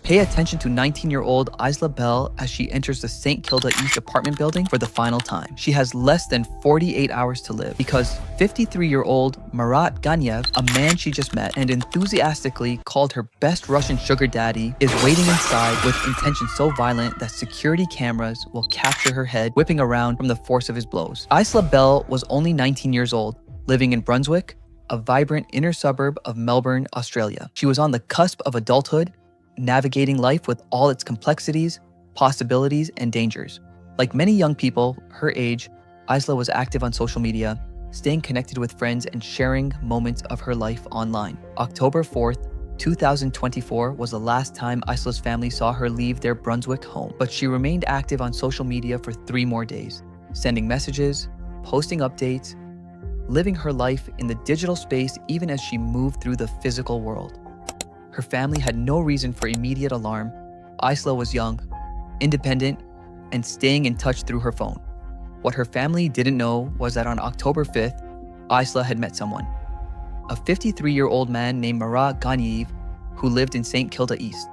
Pay attention to 19-year-old Isla Bell as she enters the St. Kilda East apartment building for the final time. She has less than 48 hours to live because 53-year-old Marat Ganev, a man she just met and enthusiastically called her best Russian sugar daddy, is waiting inside with intention so violent that security cameras will capture her head whipping around from the force of his blows. Isla Bell was only 19 years old, living in Brunswick, a vibrant inner suburb of Melbourne, Australia. She was on the cusp of adulthood, navigating life with all its complexities, possibilities, and dangers. Like many young people her age, Isla was active on social media, staying connected with friends and sharing moments of her life online. October 4th, 2024 was the last time Isla's family saw her leave their Brunswick home, but she remained active on social media for 3 more days, sending messages, posting updates, living her life in the digital space even as she moved through the physical world. Her family had no reason for immediate alarm. Isla was young, independent, and staying in touch through her phone. What her family didn't know was that on October 5th, Isla had met someone. A 53-year-old man named Marat Ganev who lived in St. Kilda East.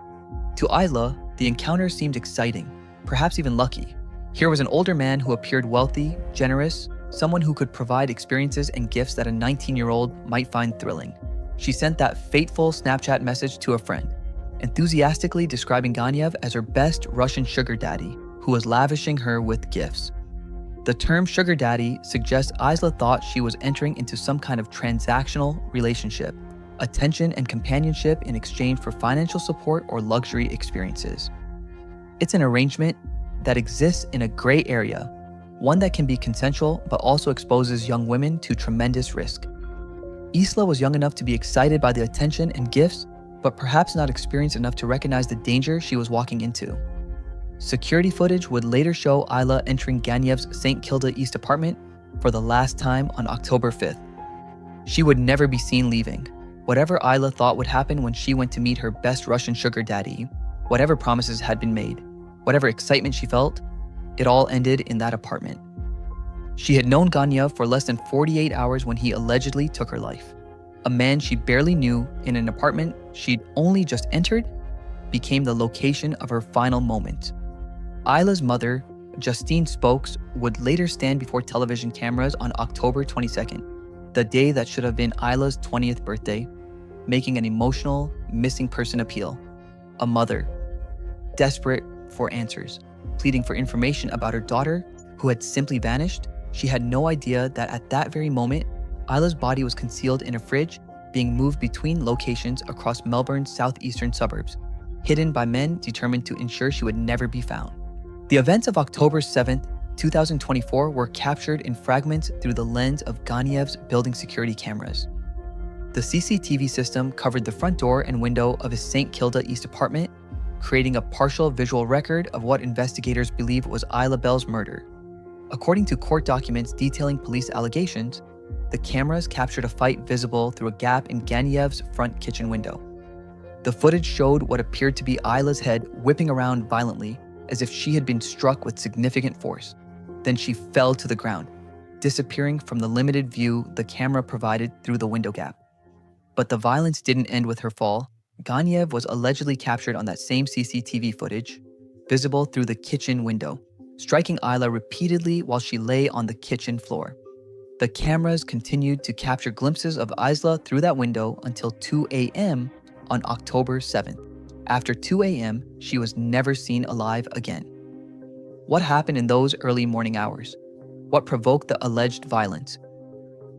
To Isla, the encounter seemed exciting, perhaps even lucky. Here was an older man who appeared wealthy, generous, someone who could provide experiences and gifts that a 19-year-old might find thrilling. She sent that fateful Snapchat message to a friend, enthusiastically describing Ganev as her best Russian sugar daddy, who was lavishing her with gifts. The term sugar daddy suggests Isla thought she was entering into some kind of transactional relationship, attention and companionship in exchange for financial support or luxury experiences. It's an arrangement that exists in a gray area, one that can be consensual but also exposes young women to tremendous risk. Isla was young enough to be excited by the attention and gifts, but perhaps not experienced enough to recognize the danger she was walking into. Security footage would later show Isla entering Ganev's St. Kilda East apartment for the last time on October 5th. She would never be seen leaving. Whatever Isla thought would happen when she went to meet her best Russian sugar daddy, whatever promises had been made, whatever excitement she felt, it all ended in that apartment. She had known Ganev for less than 48 hours when he allegedly took her life. A man she barely knew in an apartment she'd only just entered became the location of her final moment. Isla's mother, Justine Spokes, would later stand before television cameras on October 22nd, the day that should have been Isla's 20th birthday, making an emotional, missing person appeal. A mother, desperate for answers, pleading for information about her daughter who had simply vanished. She had no idea that at that very moment, Isla's body was concealed in a fridge, being moved between locations across Melbourne's southeastern suburbs, hidden by men determined to ensure she would never be found. The events of October 7th, 2024 were captured in fragments through the lens of Ganev's building security cameras. The CCTV system covered the front door and window of his St. Kilda East apartment, creating a partial visual record of what investigators believe was Isla Bell's murder. According to court documents detailing police allegations, the cameras captured a fight visible through a gap in Ganev's front kitchen window. The footage showed what appeared to be Isla's head whipping around violently, as if she had been struck with significant force. Then she fell to the ground, disappearing from the limited view the camera provided through the window gap. But the violence didn't end with her fall. Ganev was allegedly captured on that same CCTV footage, visible through the kitchen window, striking Isla repeatedly while she lay on the kitchen floor. The cameras continued to capture glimpses of Isla through that window until 2 a.m. on October 7th. After 2 a.m., she was never seen alive again. What happened in those early morning hours? What provoked the alleged violence?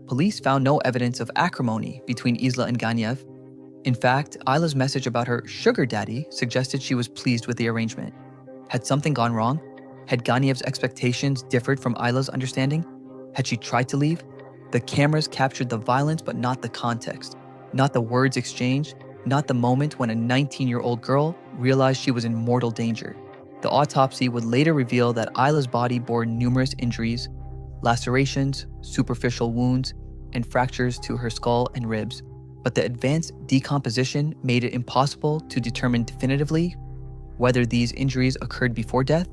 Police found no evidence of acrimony between Isla and Ganev. In fact, Isla's message about her sugar daddy suggested she was pleased with the arrangement. Had something gone wrong? Had Ganev's expectations differed from Isla's understanding? Had she tried to leave? The cameras captured the violence but not the context, not the words exchanged, not the moment when a 19-year-old girl realized she was in mortal danger. The autopsy would later reveal that Isla's body bore numerous injuries, lacerations, superficial wounds, and fractures to her skull and ribs. But the advanced decomposition made it impossible to determine definitively whether these injuries occurred before death,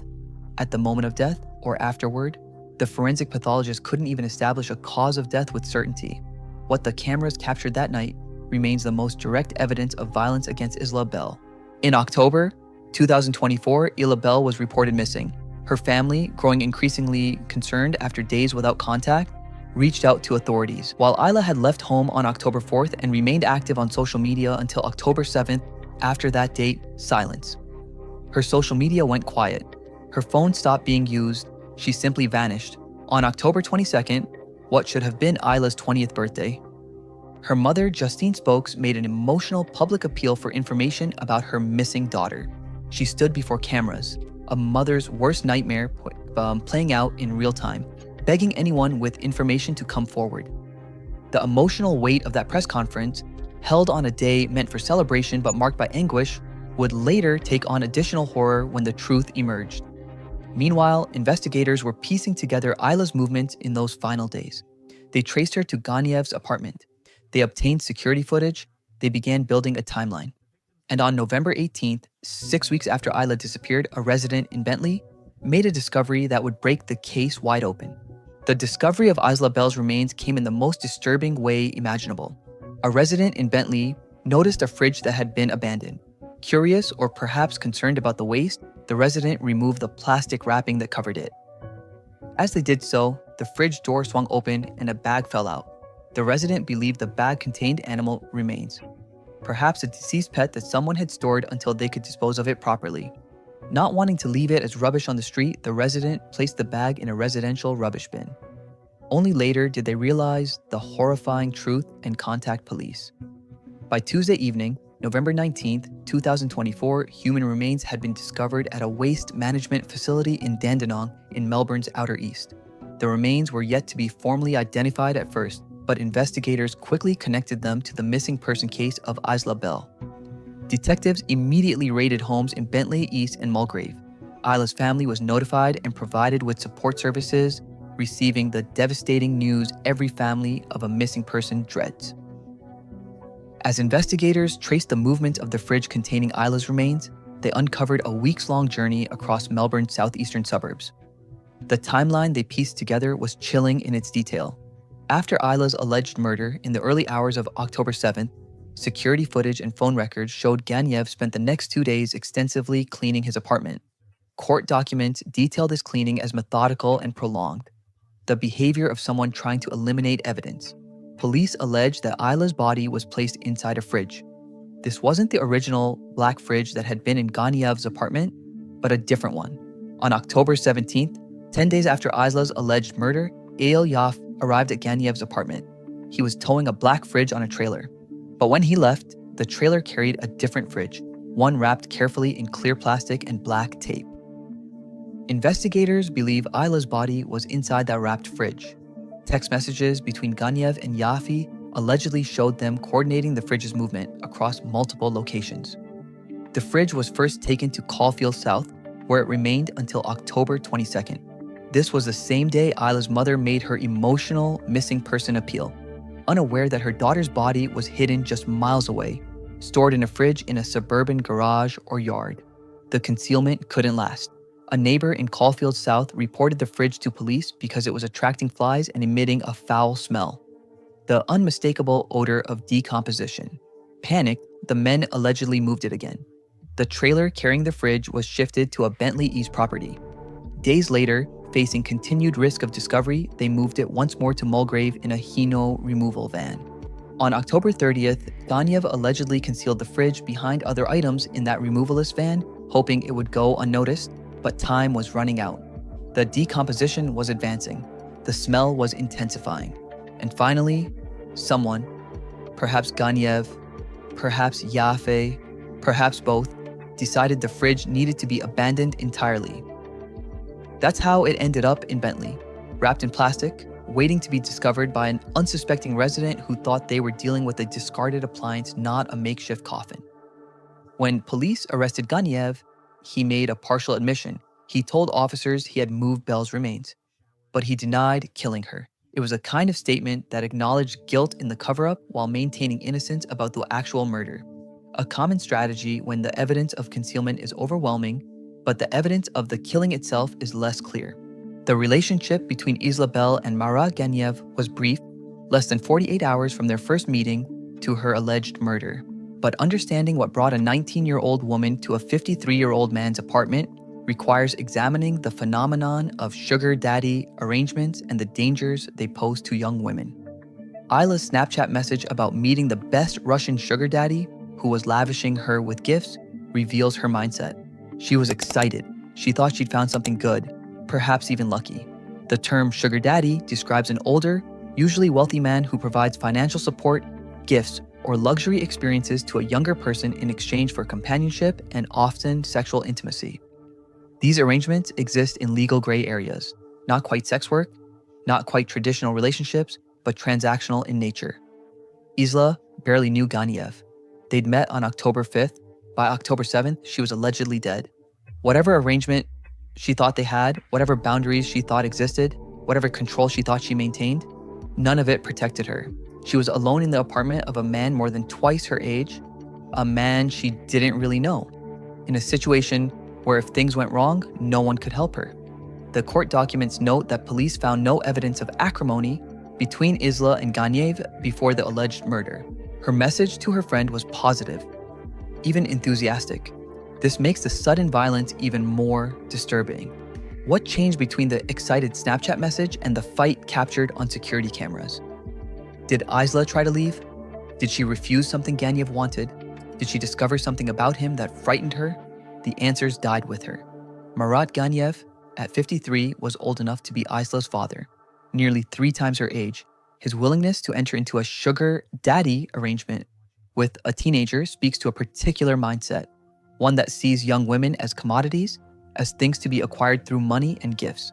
at the moment of death, or afterward. The forensic pathologist couldn't even establish a cause of death with certainty. What the cameras captured that night remains the most direct evidence of violence against Isla Bell. In October 2024, Ila Bell was reported missing. Her family, growing increasingly concerned after days without contact, reached out to authorities. While Ila had left home on October 4th and remained active on social media until October 7th, after that date, silence. Her social media went quiet. Her phone stopped being used. She simply vanished. On October 22nd, what should have been Ila's 20th birthday, her mother, Justine Spokes, made an emotional public appeal for information about her missing daughter. She stood before cameras, a mother's worst nightmare playing out in real time, begging anyone with information to come forward. The emotional weight of that press conference, held on a day meant for celebration but marked by anguish, would later take on additional horror when the truth emerged. Meanwhile, investigators were piecing together Ila's movements in those final days. They traced her to Ganyev's apartment. They obtained security footage. They began building a timeline. And on November 18th, 6 weeks after Ila disappeared, a resident in Bentley made a discovery that would break the case wide open. The discovery of Isla Bell's remains came in the most disturbing way imaginable. A resident in Bentley noticed a fridge that had been abandoned. Curious or perhaps concerned about the waste, the resident removed the plastic wrapping that covered it. As they did so, the fridge door swung open and a bag fell out. The resident believed the bag contained animal remains, perhaps a deceased pet that someone had stored until they could dispose of it properly. Not wanting to leave it as rubbish on the street, the resident placed the bag in a residential rubbish bin. Only later did they realize the horrifying truth and contact police. By Tuesday evening, November 19th, 2024, human remains had been discovered at a waste management facility in Dandenong in Melbourne's Outer East. The remains were yet to be formally identified at first, but investigators quickly connected them to the missing person case of Isla Bell. Detectives immediately raided homes in Bentley East and Mulgrave. Isla's family was notified and provided with support services, receiving the devastating news every family of a missing person dreads. As investigators traced the movement of the fridge containing Isla's remains, they uncovered a weeks-long journey across Melbourne's southeastern suburbs. The timeline they pieced together was chilling in its detail. After Isla's alleged murder in the early hours of October 7th, security footage and phone records showed Ganyev spent the next 2 days extensively cleaning his apartment. Court documents detailed his cleaning as methodical and prolonged, the behavior of someone trying to eliminate evidence. Police alleged that Isla's body was placed inside a fridge. This wasn't the original black fridge that had been in Ganyev's apartment, but a different one. On October 17th, 10 days after Isla's alleged murder, Eyal Yaf arrived at Ganyev's apartment. He was towing a black fridge on a trailer. But when he left, the trailer carried a different fridge, one wrapped carefully in clear plastic and black tape. Investigators believe Isla's body was inside that wrapped fridge. Text messages between Ganyev and Yafi allegedly showed them coordinating the fridge's movement across multiple locations. The fridge was first taken to Caulfield South, where it remained until October 22nd. This was the same day Isla's mother made her emotional missing person appeal, unaware that her daughter's body was hidden just miles away, stored in a fridge in a suburban garage or yard. The concealment couldn't last. A neighbor in Caulfield South reported the fridge to police because it was attracting flies and emitting a foul smell, the unmistakable odor of decomposition. Panicked, the men allegedly moved it again. The trailer carrying the fridge was shifted to a Bentley East property. Days later, facing continued risk of discovery, they moved it once more to Mulgrave in a Hino removal van. On October 30th, Ganyev allegedly concealed the fridge behind other items in that removalist van, hoping it would go unnoticed, but time was running out. The decomposition was advancing. The smell was intensifying. And finally, someone, perhaps Ganyev, perhaps Yafe, perhaps both, decided the fridge needed to be abandoned entirely. That's how it ended up in Bentley, wrapped in plastic, waiting to be discovered by an unsuspecting resident who thought they were dealing with a discarded appliance, not a makeshift coffin. When police arrested Ganyev, he made a partial admission. He told officers he had moved Bell's remains, but he denied killing her. It was a kind of statement that acknowledged guilt in the cover-up while maintaining innocence about the actual murder. A common strategy when the evidence of concealment is overwhelming, but the evidence of the killing itself is less clear. The relationship between Isla Bell and Marat Ganyev was brief, less than 48 hours from their first meeting to her alleged murder. But understanding what brought a 19-year-old woman to a 53-year-old man's apartment requires examining the phenomenon of sugar daddy arrangements and the dangers they pose to young women. Isla's Snapchat message about meeting the best Russian sugar daddy, who was lavishing her with gifts, reveals her mindset. She was excited. She thought she'd found something good, perhaps even lucky. The term sugar daddy describes an older, usually wealthy man who provides financial support, gifts, or luxury experiences to a younger person in exchange for companionship and often sexual intimacy. These arrangements exist in legal gray areas, not quite sex work, not quite traditional relationships, but transactional in nature. Isla barely knew Ganiev. They'd met on October 5th. By October 7th, she was allegedly dead. Whatever arrangement she thought they had, whatever boundaries she thought existed, whatever control she thought she maintained, none of it protected her. She was alone in the apartment of a man more than twice her age, a man she didn't really know, in a situation where if things went wrong, no one could help her. The court documents note that police found no evidence of acrimony between Isla and Ganiev before the alleged murder. Her message to her friend was positive, even enthusiastic. This makes the sudden violence even more disturbing. What changed between the excited Snapchat message and the fight captured on security cameras? Did Isla try to leave? Did she refuse something Ganiev wanted? Did she discover something about him that frightened her? The answers died with her. Marat Ganiev, at 53, was old enough to be Isla's father, nearly 3 times her age. His willingness to enter into a sugar daddy arrangement with a teenager speaks to a particular mindset, one that sees young women as commodities, as things to be acquired through money and gifts.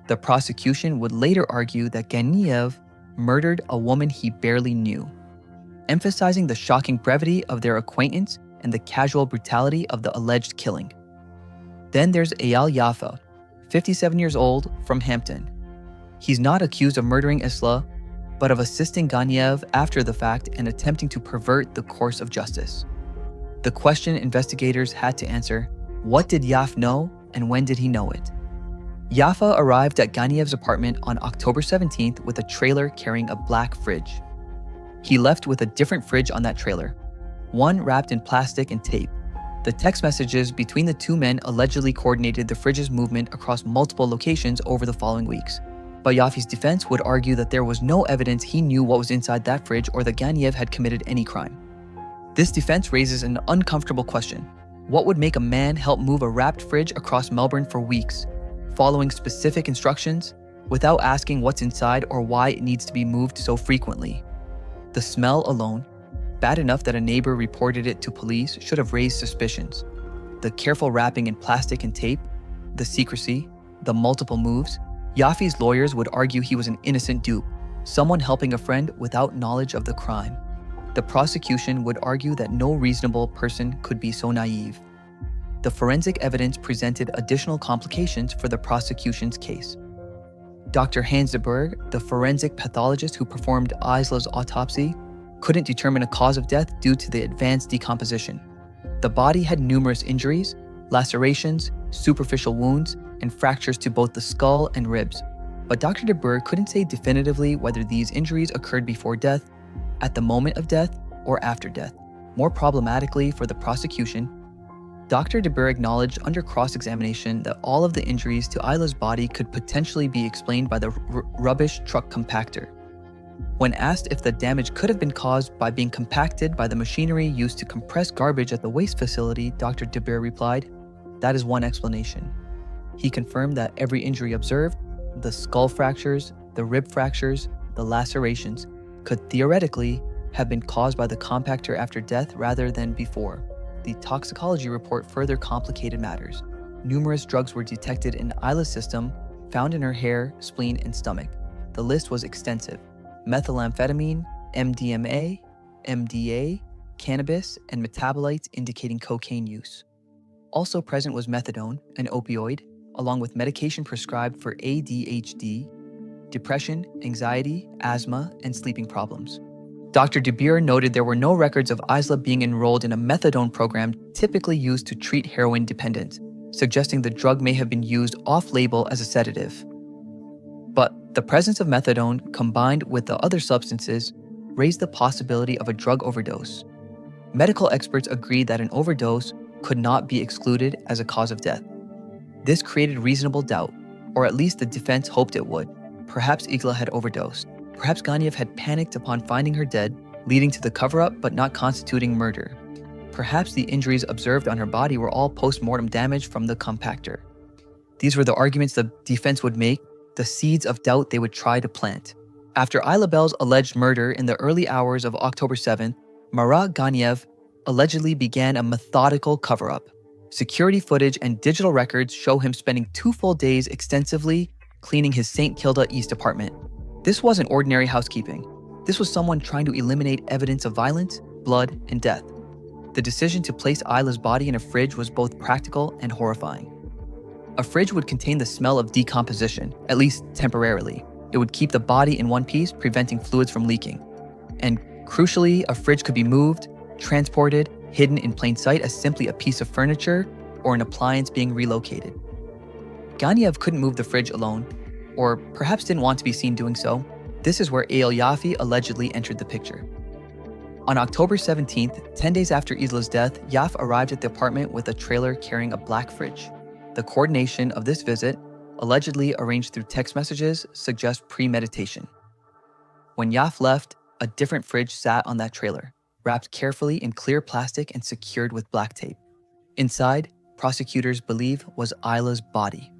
The prosecution would later argue that Ganiev murdered a woman he barely knew, emphasizing the shocking brevity of their acquaintance and the casual brutality of the alleged killing. Then there's Eyal Yaffa, 57 years old, from Hampton. He's not accused of murdering Isla, but of assisting Ganiev after the fact and attempting to pervert the course of justice. The question investigators had to answer: what did Yaf know and when did he know it? Yaffa arrived at Ganiev's apartment on October 17th with a trailer carrying a black fridge. He left with a different fridge on that trailer, one wrapped in plastic and tape. The text messages between the two men allegedly coordinated the fridge's movement across multiple locations over the following weeks. But Yaffi's defense would argue that there was no evidence he knew what was inside that fridge or that Ganiev had committed any crime. This defense raises an uncomfortable question. What would make a man help move a wrapped fridge across Melbourne for weeks, following specific instructions, without asking what's inside or why it needs to be moved so frequently? The smell alone, bad enough that a neighbor reported it to police, should have raised suspicions. The careful wrapping in plastic and tape, the secrecy, the multiple moves. Yaffi's lawyers would argue he was an innocent dupe, someone helping a friend without knowledge of the crime. The prosecution would argue that no reasonable person could be so naive. The forensic evidence presented additional complications for the prosecution's case. Dr. Hans de Burgh, the forensic pathologist who performed Isla's autopsy, couldn't determine a cause of death due to the advanced decomposition. The body had numerous injuries, lacerations, superficial wounds, and fractures to both the skull and ribs. But Dr. de Burgh couldn't say definitively whether these injuries occurred before death, at the moment of death, or after death. More problematically for the prosecution, Dr. de Burgh acknowledged under cross-examination that all of the injuries to Isla's body could potentially be explained by the rubbish truck compactor. When asked if the damage could have been caused by being compacted by the machinery used to compress garbage at the waste facility, Dr. de Burgh replied, "That is one explanation." He confirmed that every injury observed, the skull fractures, the rib fractures, the lacerations, could theoretically have been caused by the compactor after death rather than before. The toxicology report further complicated matters. Numerous drugs were detected in Isla's system, found in her hair, spleen, and stomach. The list was extensive: methamphetamine, MDMA, MDA, cannabis, and metabolites indicating cocaine use. Also present was methadone, an opioid, along with medication prescribed for ADHD, depression, anxiety, asthma, and sleeping problems. Dr. de Burgh noted there were no records of Isla being enrolled in a methadone program typically used to treat heroin dependence, suggesting the drug may have been used off-label as a sedative. But the presence of methadone, combined with the other substances, raised the possibility of a drug overdose. Medical experts agreed that an overdose could not be excluded as a cause of death. This created reasonable doubt, or at least the defense hoped it would. Perhaps Isla had overdosed. Perhaps Ganiev had panicked upon finding her dead, leading to the cover-up but not constituting murder. Perhaps the injuries observed on her body were all post-mortem damage from the compactor. These were the arguments the defense would make, the seeds of doubt they would try to plant. After Isla Bell's alleged murder in the early hours of October 7th, Marat Ganiev allegedly began a methodical cover-up. Security footage and digital records show him spending 2 full days extensively cleaning his St. Kilda East apartment. This wasn't ordinary housekeeping. This was someone trying to eliminate evidence of violence, blood, and death. The decision to place Isla's body in a fridge was both practical and horrifying. A fridge would contain the smell of decomposition, at least temporarily. It would keep the body in one piece, preventing fluids from leaking. And crucially, a fridge could be moved, transported, hidden in plain sight as simply a piece of furniture or an appliance being relocated. Ganiev couldn't move the fridge alone, or perhaps didn't want to be seen doing so. This is where Eyal Yafi allegedly entered the picture. On October 17th, 10 days after Isla's death, Yaf arrived at the apartment with a trailer carrying a black fridge. The coordination of this visit, allegedly arranged through text messages, suggests premeditation. When Yaf left, a different fridge sat on that trailer, wrapped carefully in clear plastic and secured with black tape. Inside, prosecutors believe was Isla's body.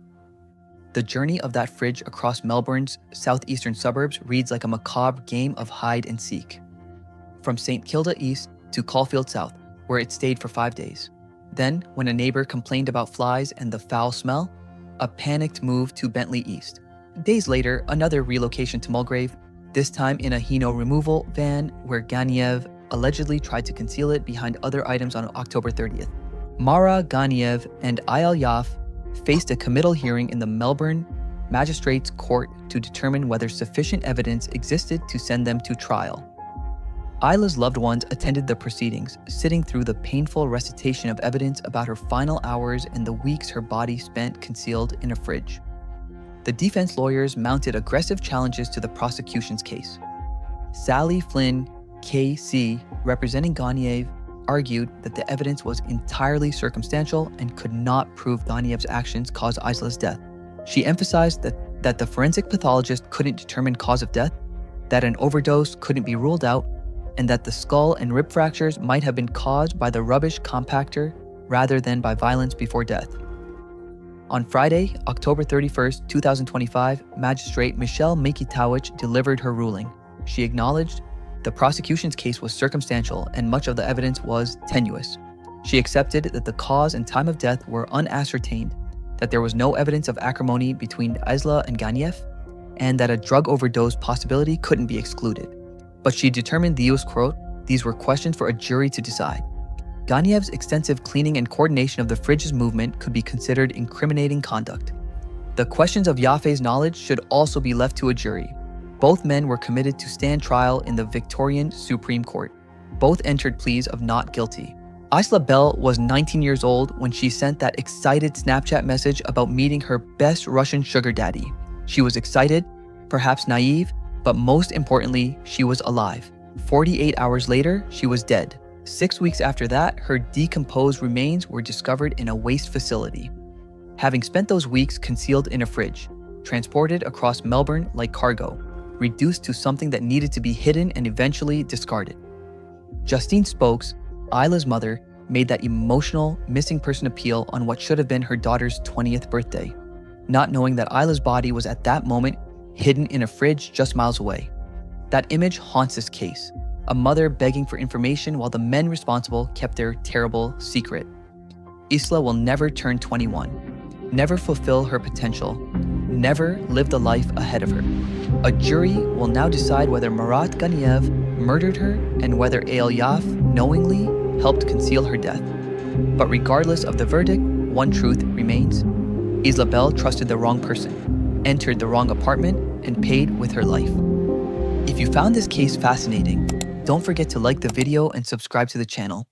The journey of that fridge across Melbourne's southeastern suburbs reads like a macabre game of hide and seek. From St. Kilda East to Caulfield South, where it stayed for 5 days. Then, when a neighbor complained about flies and the foul smell, a panicked move to Bentley East. Days later, another relocation to Mulgrave, this time in a Hino removal van where Ganiev allegedly tried to conceal it behind other items on October 30th. Mara Ganiev and Eyal Yaf faced a committal hearing in the Melbourne Magistrates Court to determine whether sufficient evidence existed to send them to trial. Isla's loved ones attended the proceedings, sitting through the painful recitation of evidence about her final hours and the weeks her body spent concealed in a fridge. The defense lawyers mounted aggressive challenges to the prosecution's case. Sally Flynn, KC, representing Ganiev, argued that the evidence was entirely circumstantial and could not prove Ganiev's actions caused Isla's death. She emphasized that the forensic pathologist couldn't determine cause of death, that an overdose couldn't be ruled out, and that the skull and rib fractures might have been caused by the rubbish compactor rather than by violence before death. On Friday, October 31st, 2025, Magistrate Michelle Mikitowicz delivered her ruling. She acknowledged the prosecution's case was circumstantial and much of the evidence was tenuous. She accepted that the cause and time of death were unascertained, that there was no evidence of acrimony between Isla and Ganiev, and that a drug overdose possibility couldn't be excluded. But she determined these were questions for a jury to decide. Ganiev's extensive cleaning and coordination of the fridge's movement could be considered incriminating conduct. The questions of Yafe's knowledge should also be left to a jury. Both men were committed to stand trial in the Victorian Supreme Court. Both entered pleas of not guilty. Isla Bell was 19 years old when she sent that excited Snapchat message about meeting her best Russian sugar daddy. She was excited, perhaps naive, but most importantly, she was alive. 48 hours later, she was dead. 6 weeks after that, her decomposed remains were discovered in a waste facility. Having spent those weeks concealed in a fridge, transported across Melbourne like cargo, reduced to something that needed to be hidden and eventually discarded. Justine Spokes, Isla's mother, made that emotional missing person appeal on what should have been her daughter's 20th birthday, not knowing that Isla's body was at that moment hidden in a fridge just miles away. That image haunts this case, a mother begging for information while the men responsible kept their terrible secret. Isla will never turn 21, never fulfill her potential, never live the life ahead of her. A jury will now decide whether Marat Ganiev murdered her and whether Eyal Yaf knowingly helped conceal her death. But regardless of the verdict, one truth remains. Isla Bell trusted the wrong person, entered the wrong apartment, and paid with her life. If you found this case fascinating, don't forget to like the video and subscribe to the channel.